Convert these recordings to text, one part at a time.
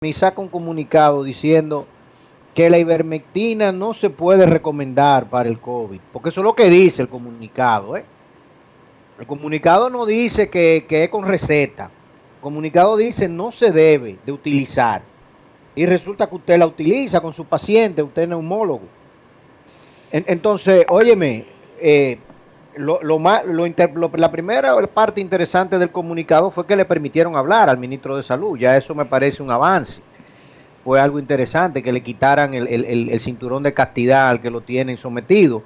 y saca un comunicado diciendo que la ivermectina no se puede recomendar para el COVID, porque eso es lo que dice el comunicado, ¿eh? El comunicado no dice que es con receta. El comunicado dice no se debe de utilizar. Y resulta que usted la utiliza con su paciente, usted es neumólogo. Entonces, óyeme, la primera parte interesante del comunicado fue que le permitieron hablar al ministro de Salud. Ya eso me parece un avance. Fue algo interesante que le quitaran el cinturón de castidad al que lo tienen sometido.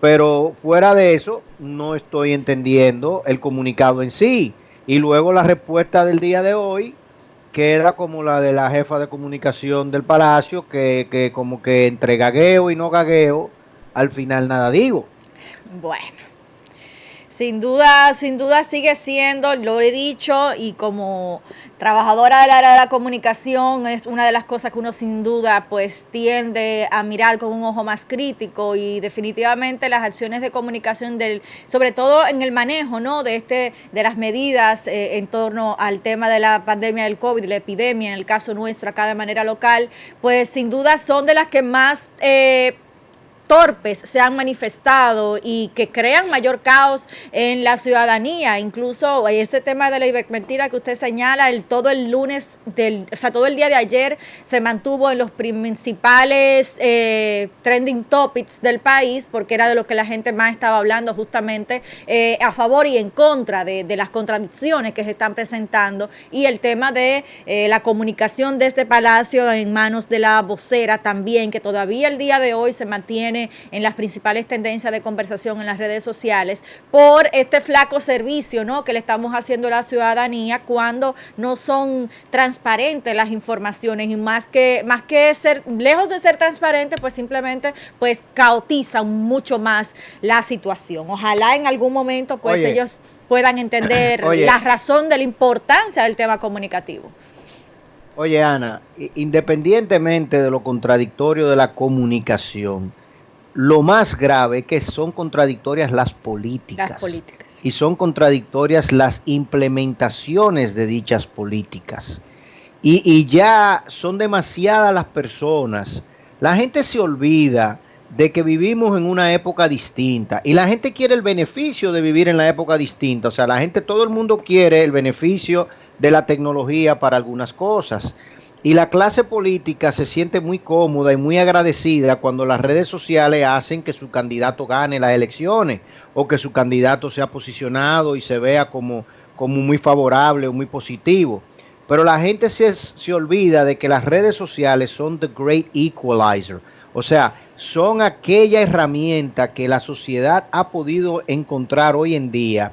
Pero fuera de eso, no estoy entendiendo el comunicado en sí. Y luego la respuesta del día de hoy queda como la de la jefa de comunicación del Palacio, que como que entre gagueo y no gagueo, al final nada digo. Bueno, sin duda sigue siendo, lo he dicho, y como trabajadora del área de la comunicación es una de las cosas que uno sin duda pues tiende a mirar con un ojo más crítico, y definitivamente las acciones de comunicación sobre todo en el manejo, ¿no?, de las medidas en torno al tema de la pandemia del COVID, la epidemia, en el caso nuestro acá de manera local, pues sin duda son de las que más torpes se han manifestado y que crean mayor caos en la ciudadanía. Incluso este tema de la ivermectina que usted señala, todo el lunes, todo el día de ayer se mantuvo en los principales trending topics del país, porque era de lo que la gente más estaba hablando, justamente a favor y en contra de las contradicciones que se están presentando, y el tema de la comunicación de este Palacio en manos de la vocera también, que todavía el día de hoy se mantiene en las principales tendencias de conversación en las redes sociales por este flaco servicio, ¿no?, que le estamos haciendo a la ciudadanía cuando no son transparentes las informaciones, y más que ser, lejos de ser transparentes, pues simplemente pues caotizan mucho más la situación. Ojalá en algún momento pues Oye, ellos puedan entender oye, la razón de la importancia del tema comunicativo. oye, Ana, independientemente de lo contradictorio de la comunicación, lo más grave es que son contradictorias las Las políticas políticas. y son contradictorias las implementaciones de dichas políticas. Y ya son demasiadas las personas. La gente se olvida de que vivimos en una época distinta y la gente quiere el beneficio de vivir en la época distinta. O sea, la gente, todo el mundo quiere el beneficio de la tecnología para algunas cosas. Y la clase política se siente muy cómoda y muy agradecida cuando las redes sociales hacen que su candidato gane las elecciones o que su candidato sea posicionado y se vea como muy favorable o muy positivo. Pero la gente se olvida de que las redes sociales son the great equalizer. O sea, son aquella herramienta que la sociedad ha podido encontrar hoy en día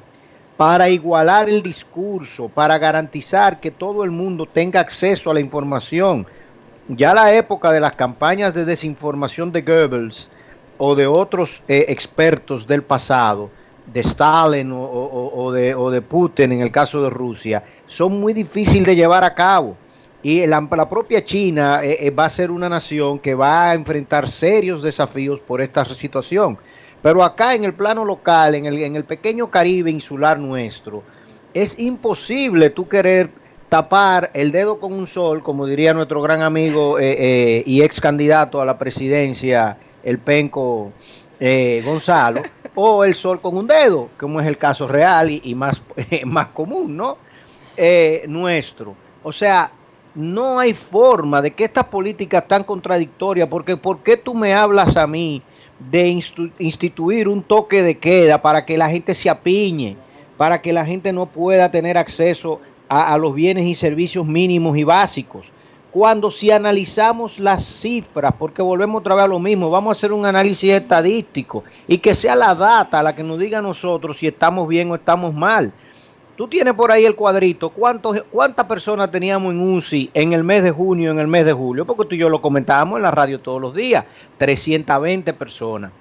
para igualar el discurso, para garantizar que todo el mundo tenga acceso a la información. Ya la época de las campañas de desinformación de Goebbels o de otros expertos del pasado, de Stalin o de Putin en el caso de Rusia, son muy difíciles de llevar a cabo. Y la propia China va a ser una nación que va a enfrentar serios desafíos por esta situación. Pero acá en el plano local, en el pequeño Caribe insular nuestro, es imposible tú querer tapar el dedo con un sol, como diría nuestro gran amigo y ex candidato a la presidencia, el Penco Gonzalo, o el sol con un dedo, como es el caso real y más, más común, ¿no? Nuestro. O sea, no hay forma de que estas políticas tan contradictorias, porque ¿por qué tú me hablas a mí de instituir un toque de queda para que la gente se apiñe, para que la gente no pueda tener acceso a los bienes y servicios mínimos y básicos? Cuando si analizamos las cifras, porque volvemos otra vez a lo mismo, vamos a hacer un análisis estadístico y que sea la data la que nos diga a nosotros si estamos bien o estamos mal. Tú tienes por ahí el cuadrito, ¿cuántas personas teníamos en UCI en el mes de junio, en el mes de julio? Porque tú y yo lo comentábamos en la radio todos los días, 320 personas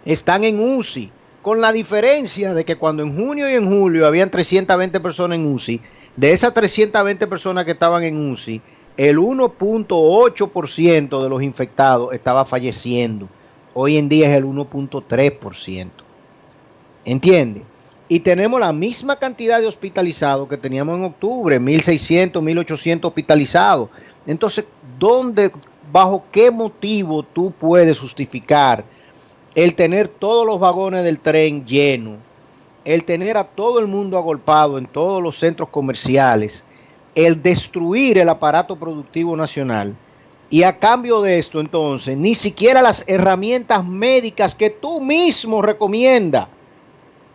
están en UCI, con la diferencia de que cuando en junio y en julio habían 320 personas en UCI, de esas 320 personas que estaban en UCI, el 1.8% de los infectados estaba falleciendo. Hoy en día es el 1.3%. ¿Entiendes? y tenemos la misma cantidad de hospitalizados que teníamos en octubre, 1.600, 1.800 hospitalizados. Entonces, bajo qué motivo tú puedes justificar el tener todos los vagones del tren llenos, el tener a todo el mundo agolpado en todos los centros comerciales, el destruir el aparato productivo nacional? Y a cambio de esto, entonces, ni siquiera las herramientas médicas que tú mismo recomiendas,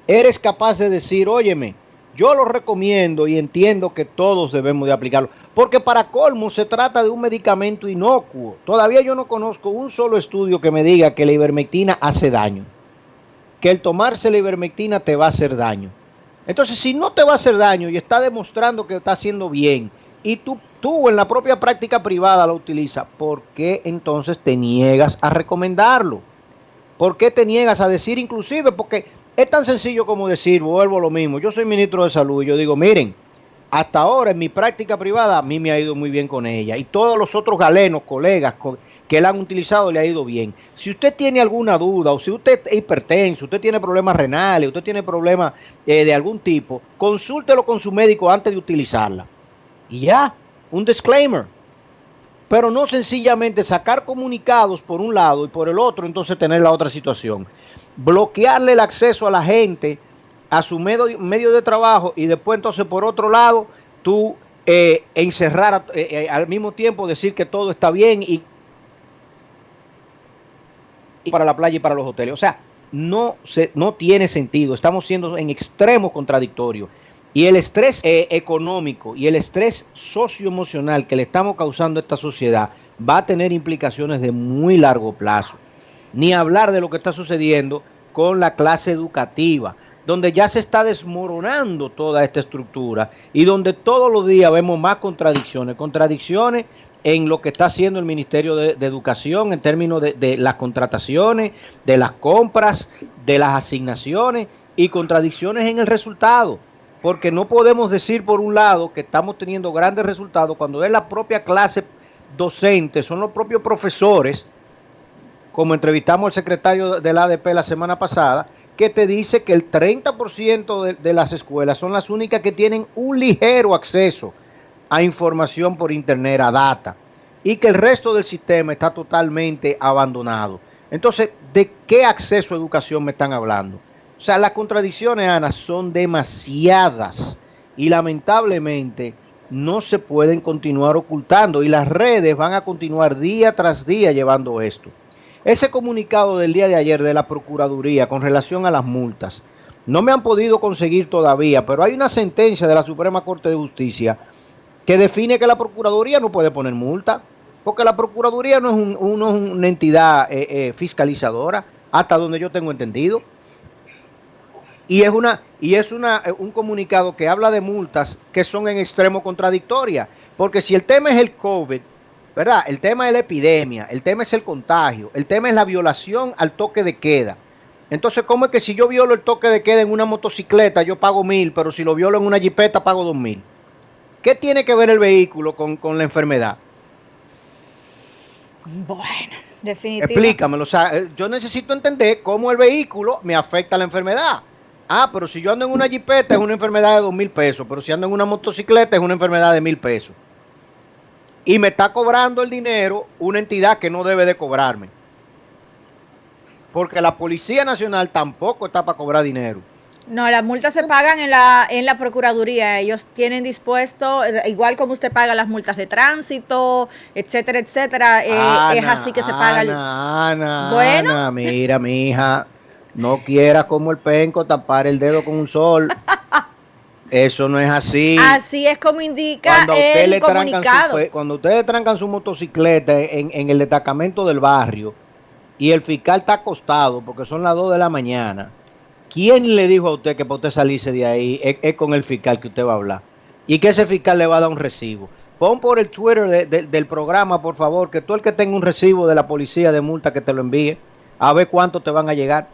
eres capaz de decir, óyeme, yo lo recomiendo y entiendo que todos debemos de aplicarlo. Porque para colmo se trata de un medicamento inocuo. Todavía yo no conozco un solo estudio que me diga que la ivermectina hace daño. Que el tomarse la ivermectina te va a hacer daño. Entonces, si no te va a hacer daño y está demostrando que está haciendo bien, y tú en la propia práctica privada lo utilizas, ¿por qué entonces te niegas a recomendarlo? ¿Por qué te niegas a decir inclusive? Porque es tan sencillo como decir, vuelvo a lo mismo, yo soy ministro de salud y yo digo, miren, hasta ahora en mi práctica privada a mí me ha ido muy bien con ella y todos los otros galenos, colegas que la han utilizado le ha ido bien. Si usted tiene alguna duda o si usted es hipertenso, usted tiene problemas renales, usted tiene problemas de algún tipo, consúltelo con su médico antes de utilizarla. Y ya, un disclaimer. Pero no sencillamente sacar comunicados por un lado y por el otro, entonces tener la otra situación. Bloquearle el acceso a la gente a su medio de trabajo y después entonces por otro lado tú encerrar al mismo tiempo decir que todo está bien y para la playa y para los hoteles. O sea, no tiene sentido. Estamos siendo en extremo contradictorio. Y el estrés económico y el estrés socioemocional que le estamos causando a esta sociedad va a tener implicaciones de muy largo plazo. Ni hablar de lo que está sucediendo con la clase educativa, donde ya se está desmoronando toda esta estructura y donde todos los días vemos más contradicciones en lo que está haciendo el Ministerio de Educación en términos de las contrataciones, de las compras, de las asignaciones y contradicciones en el resultado. Porque no podemos decir por un lado que estamos teniendo grandes resultados cuando es la propia clase docente, son los propios profesores, como entrevistamos al secretario de la ADP la semana pasada, que te dice que el 30% de las escuelas son las únicas que tienen un ligero acceso a información por internet, a data, y que el resto del sistema está totalmente abandonado. Entonces, ¿de qué acceso a educación me están hablando? O sea, las contradicciones, Ana, son demasiadas y lamentablemente no se pueden continuar ocultando y las redes van a continuar día tras día llevando esto. Ese comunicado del día de ayer de la Procuraduría con relación a las multas, no me han podido conseguir todavía, pero hay una sentencia de la Suprema Corte de Justicia que define que la Procuraduría no puede poner multa, porque la Procuraduría no es una entidad fiscalizadora, hasta donde yo tengo entendido. Y es un comunicado que habla de multas que son en extremo contradictorias, porque si el tema es el COVID, ¿verdad? El tema es la epidemia, el tema es el contagio, el tema es la violación al toque de queda. Entonces, ¿cómo es que si yo violo el toque de queda en una motocicleta yo pago 1.000, pero si lo violo en una jipeta pago 2.000? ¿Qué tiene que ver el vehículo con la enfermedad? Bueno, definitivamente. Explícamelo, o sea, yo necesito entender cómo el vehículo me afecta a la enfermedad. Ah, pero si yo ando en una jipeta es una enfermedad de 2.000 pesos, pero si ando en una motocicleta es una enfermedad de 1.000 pesos. Y me está cobrando el dinero una entidad que no debe de cobrarme. Porque la Policía Nacional tampoco está para cobrar dinero. No, las multas se pagan en la Procuraduría. Ellos tienen dispuesto, igual como usted paga las multas de tránsito, etcétera, etcétera. Ana, es así que se paga. Ana, mira, mija, no quiera como el penco tapar el dedo con un sol. Eso no es así. Así es como indica el comunicado. Cuando ustedes trancan su motocicleta en el destacamento del barrio y el fiscal está acostado porque son las 2 de la mañana, ¿quién le dijo a usted que para usted salirse de ahí es con el fiscal que usted va a hablar? Y que ese fiscal le va a dar un recibo. Pon por el Twitter del programa, por favor, que tú el que tenga un recibo de la policía de multa que te lo envíe, a ver cuánto te van a llegar.